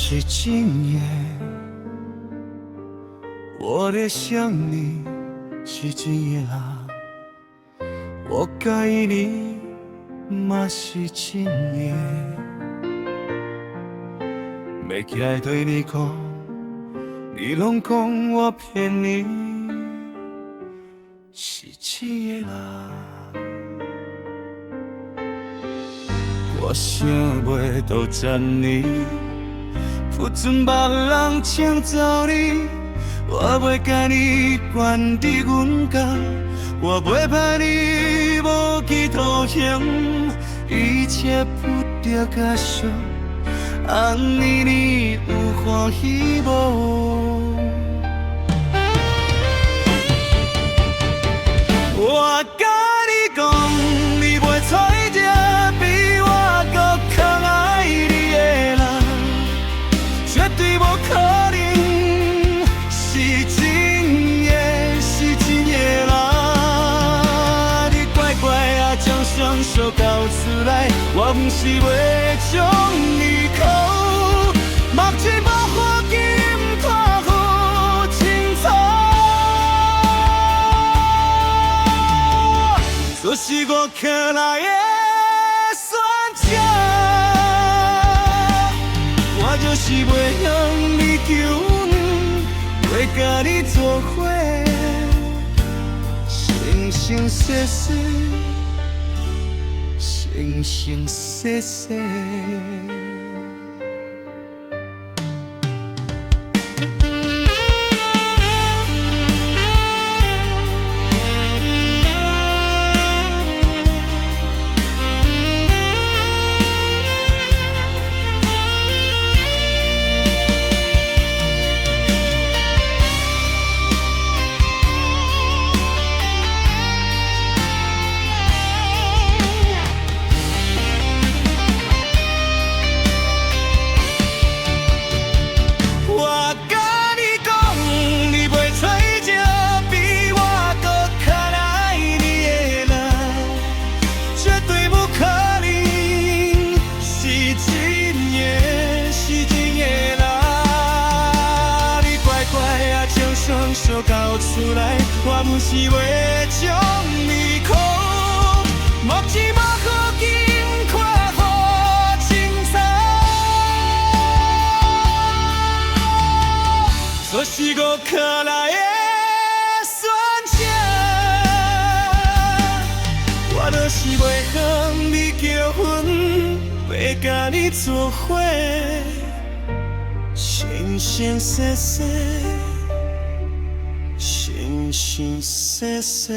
是今夜，我在想你是今夜啊，我介意你嘛是今夜，要起来对你讲，你拢讲我骗你，是今夜啊。我想袂到十年，不准别人抢走你。我袂甲你关伫阮家，我袂怕你无去投降，一切不着假想，红日你有欢喜无？我甲你讲，你袂找一个比我更较爱你的人，绝对无可能是真的，是真的啦。你乖乖啊，将双手交出来，我不是要将你扣，目睭无花金看好清楚。这是我刻来的选择，我就是袂向你求婚，袂甲你做伙，生生世世，生生世世。手交出来，我不是要将你扣，目睭无好金看好清楚。这是我刻来的选择，我就是要向你求婚，要甲你做伙，生生世世。生生世世。